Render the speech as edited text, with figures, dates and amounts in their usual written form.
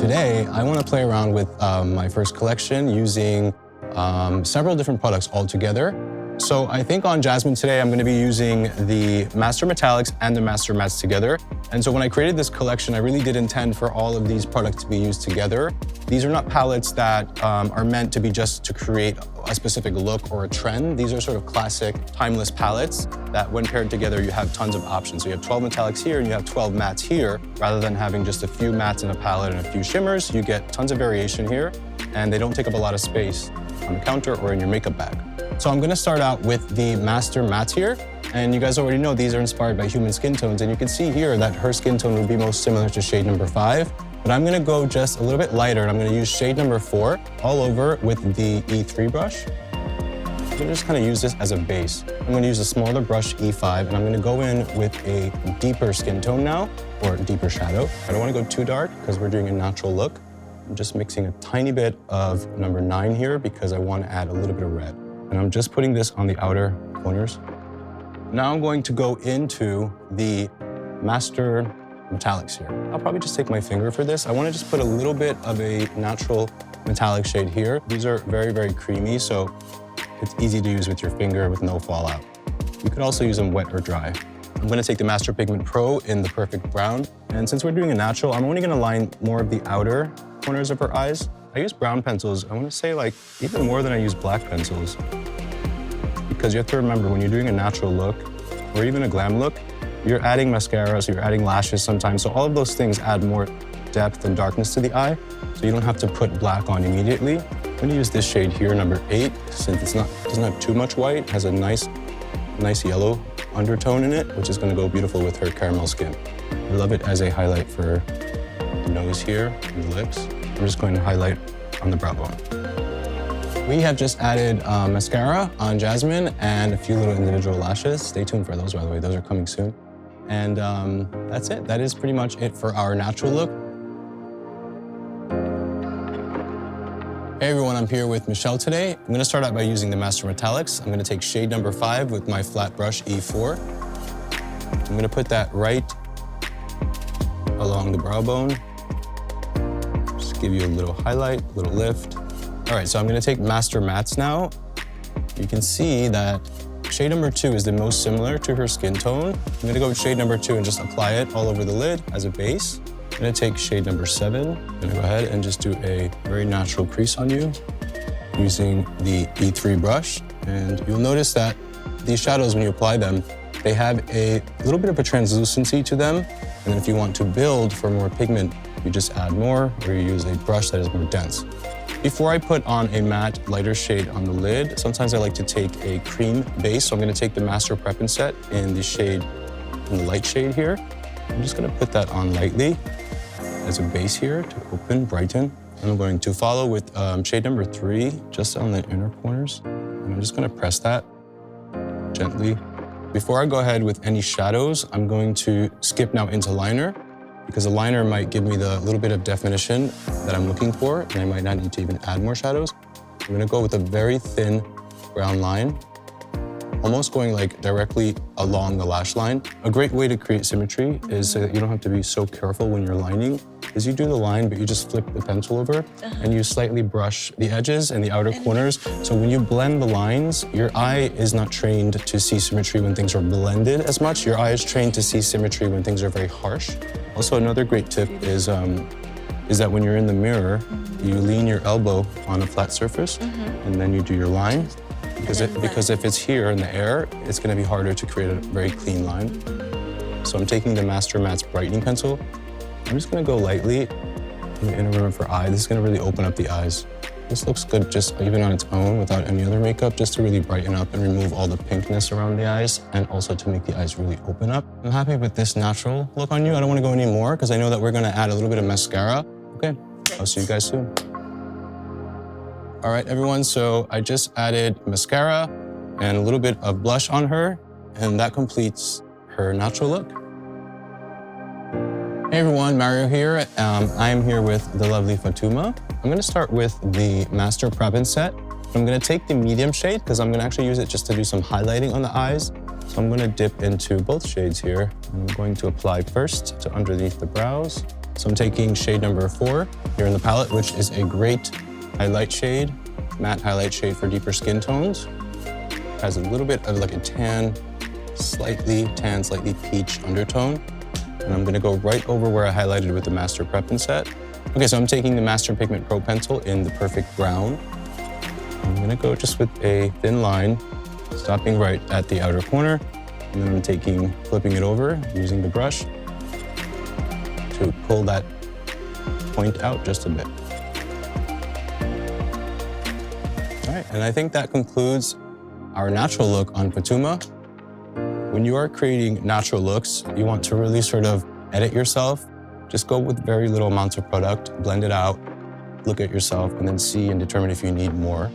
today I want to play around with my first collection using several different products all together. So I think on Jasmine today, I'm going to be using the Master Metallics and the Master Mattes together. And so when I created this collection, I really did intend for all of these products to be used together. These are not palettes that are meant to be just to create a specific look or a trend. These are sort of classic, timeless palettes that when paired together, you have tons of options. So you have 12 metallics here and you have 12 mattes here. Rather than having just a few mattes in a palette and a few shimmers, you get tons of variation here, and they don't take up a lot of space on the counter or in your makeup bag. So I'm gonna start out with the Master Mattes here. And you guys already know these are inspired by human skin tones. And you can see here that her skin tone would be most similar to shade number 5. But I'm gonna go just a little bit lighter and I'm gonna use shade number 4 all over with the E3 brush. I'm gonna just kind of use this as a base. I'm gonna use a smaller brush, E5, and I'm gonna go in with a deeper skin tone now, or deeper shadow. I don't wanna go too dark because we're doing a natural look. I'm just mixing a tiny bit of number 9 here because I wanna add a little bit of red. And I'm just putting this on the outer corners. Now I'm going to go into the Master Metallics here. I'll probably just take my finger for this. I want to just put a little bit of a natural metallic shade here. These are very, very creamy, so it's easy to use with your finger with no fallout. You could also use them wet or dry. I'm going to take the Master Pigment Pro in the Perfect Brown. And since we're doing a natural, I'm only going to line more of the outer corners of her eyes. I use brown pencils, I want to say like even more than I use black pencils. Because you have to remember when you're doing a natural look or even a glam look, you're adding mascara, so you're adding lashes sometimes. So all of those things add more depth and darkness to the eye. So you don't have to put black on immediately. I'm going to use this shade here, number 8, since it doesn't have too much white. It has a nice yellow undertone in it, which is going to go beautiful with her caramel skin. I love it as a highlight for the nose here and the lips. I'm just going to highlight on the brow bone. We have just added mascara on Jasmine and a few little individual lashes. Stay tuned for those, by the way. Those are coming soon. And that's it. That is pretty much it for our natural look. Hey everyone, I'm here with Michelle today. I'm gonna start out by using the Master Metallics. I'm gonna take shade number 5 with my flat brush, E4. I'm gonna put that right along the brow bone. Just give you a little highlight, a little lift. All right, so I'm gonna take Master Mattes now. You can see that shade number 2 is the most similar to her skin tone. I'm gonna go with shade number 2 and just apply it all over the lid as a base. I'm gonna take shade number 7. I'm gonna go ahead and just do a very natural crease on you using the E3 brush. And you'll notice that these shadows, when you apply them, they have a little bit of a translucency to them. And then if you want to build for more pigment, you just add more or you use a brush that is more dense. Before I put on a matte, lighter shade on the lid, sometimes I like to take a cream base. So I'm gonna take the Master Prep and Set in the light shade here. I'm just gonna put that on lightly as a base here to open, brighten. And I'm going to follow with shade number 3, just on the inner corners. And I'm just gonna press that gently. Before I go ahead with any shadows, I'm going to skip now into liner, because a liner might give me the little bit of definition that I'm looking for, and I might not need to even add more shadows. I'm gonna go with a very thin brown line, almost going like directly along the lash line. A great way to create symmetry is so that you don't have to be so careful when you're lining, is you do the line, but you just flip the pencil over and you slightly brush the edges and the outer corners. So when you blend the lines, your eye is not trained to see symmetry when things are blended as much. Your eye is trained to see symmetry when things are very harsh. Also, another great tip is that when you're in the mirror, you lean your elbow on a flat surface and then you do your line. Because if it's here in the air, it's gonna be harder to create a very clean line. So I'm taking the Master Mattes brightening pencil. I'm just gonna go lightly in the inner rim of her eye. This is gonna really open up the eyes. This looks good just even on its own without any other makeup, just to really brighten up and remove all the pinkness around the eyes and also to make the eyes really open up. I'm happy with this natural look on you. I don't wanna go any more because I know that we're gonna add a little bit of mascara. Okay, I'll see you guys soon. All right, everyone, so I just added mascara and a little bit of blush on her, and that completes her natural look. Hey everyone, Mario here. I am here with the lovely Fatuma. I'm gonna start with the Master Prep and Set. I'm gonna take the medium shade because I'm gonna actually use it just to do some highlighting on the eyes. So I'm gonna dip into both shades here. I'm going to apply first to underneath the brows. So I'm taking shade number 4 here in the palette, which is a great highlight shade, matte highlight shade for deeper skin tones. Has a little bit of like a slightly peach undertone. And I'm gonna go right over where I highlighted with the Master Prep and Set. Okay, so I'm taking the Master Pigment Pro Pencil in the Perfect Brown. I'm gonna go just with a thin line, stopping right at the outer corner. And then I'm flipping it over, using the brush to pull that point out just a bit. All right, and I think that concludes our natural look on Fatuma. When you are creating natural looks, you want to really sort of edit yourself. Just go with very little amounts of product, blend it out, look at yourself, and then see and determine if you need more.